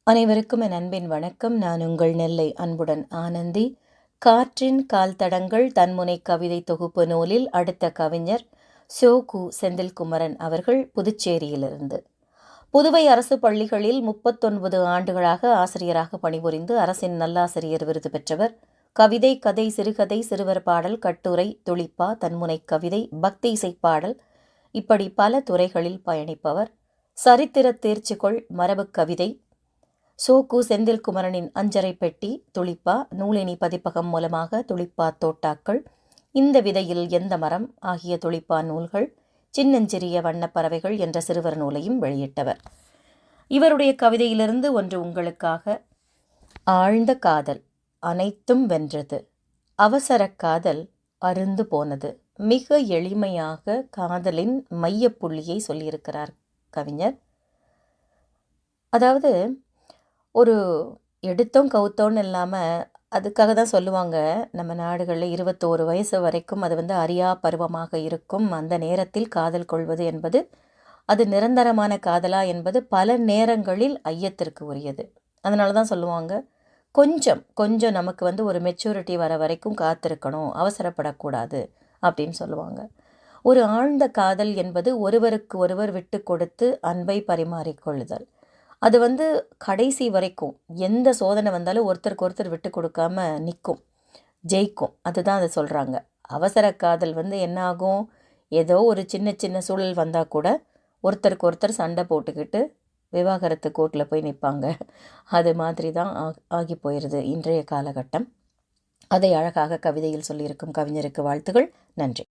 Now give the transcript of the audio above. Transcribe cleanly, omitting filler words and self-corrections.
அனைவருக்கும் என் அன்பின் வணக்கம். நான் உங்கள் நெல்லை அன்புடன் ஆனந்தி. காற்றின் கால் தடங்கள் தன்முனை கவிதை தொகுப்பு நூலில் அடுத்த கவிஞர் சோ.கு. செந்தில்குமரன் அவர்கள், புதுச்சேரியிலிருந்து. புதுவை அரசு பள்ளிகளில் 39 ஆண்டுகளாக ஆசிரியராக பணிபுரிந்து அரசின் நல்லாசிரியர் விருது பெற்றவர். கவிதை, கதை, சிறுகதை, சிறுவர் பாடல், கட்டுரை, துளிப்பா, தன்முனை கவிதை, பக்தி இசைப்பாடல் இப்படி பல துறைகளில் பயணிப்பவர். சரித்திர தேர்ச்சிகொள் மரபு கவிதை சோ.கு. செந்தில்குமரனின் அஞ்சரை பெட்டி, துளிப்பா, நூலினி பதிப்பகம் மூலமாக துளிப்பா தோட்டாக்கள், இந்த விதையில் எந்த மரம் ஆகிய துளிப்பா நூல்கள், சின்னஞ்சிறிய வண்ணப்பறவைகள் என்ற சிறுவர் நூலையும் வெளியிட்டவர். இவருடைய கவிதையிலிருந்து ஒன்று உங்களுக்காக. ஆழ்ந்த காதல் அனைத்தும் வென்றது, அவசர காதல் அருந்து போனது. மிக எளிமையாக காதலின் மையப்புள்ளியை சொல்லியிருக்கிறார் கவிஞர். அதாவது ஒரு எடுத்தோம் கவுத்தோன்னு இல்லாமல், அதுக்காக தான் சொல்லுவாங்க நம்ம நாடுகளில் 21 வயசு வரைக்கும் அது அறியா பருவமாக இருக்கும். அந்த நேரத்தில் காதல் கொள்வது என்பது அது நிரந்தரமான காதலா என்பது பல நேரங்களில் ஐயத்திற்கு உரியது. அதனால தான் சொல்லுவாங்க, கொஞ்சம் நமக்கு ஒரு மெச்சூரிட்டி வர வரைக்கும் காத்திருக்கணும், அவசரப்படக்கூடாது அப்படின்னு சொல்லுவாங்க. ஒரு ஆழ்ந்த காதல் என்பது ஒருவருக்கு ஒருவர் விட்டு கொடுத்து அன்பை பரிமாறிக்கொள்ளுதல். அது கடைசி வரைக்கும் எந்த சோதனை வந்தாலும் ஒருத்தருக்கு ஒருத்தர் விட்டு கொடுக்காம நிற்கும், ஜெயிக்கும். அதுதான் அதை சொல்கிறாங்க. அவசர காதல் என்ன ஆகும், ஏதோ ஒரு சின்ன சின்ன சூழல் வந்தால் கூட ஒருத்தருக்கு ஒருத்தர் சண்டை போட்டுக்கிட்டு விவாகரத்து கோர்ட்டில் போய் நிற்பாங்க. அது மாதிரி தான் ஆகி போயிடுது இன்றைய காலகட்டம். அதை அழகாக கவிதையில் சொல்லியிருக்கும் கவிஞருக்கு வாழ்த்துகள். நன்றி.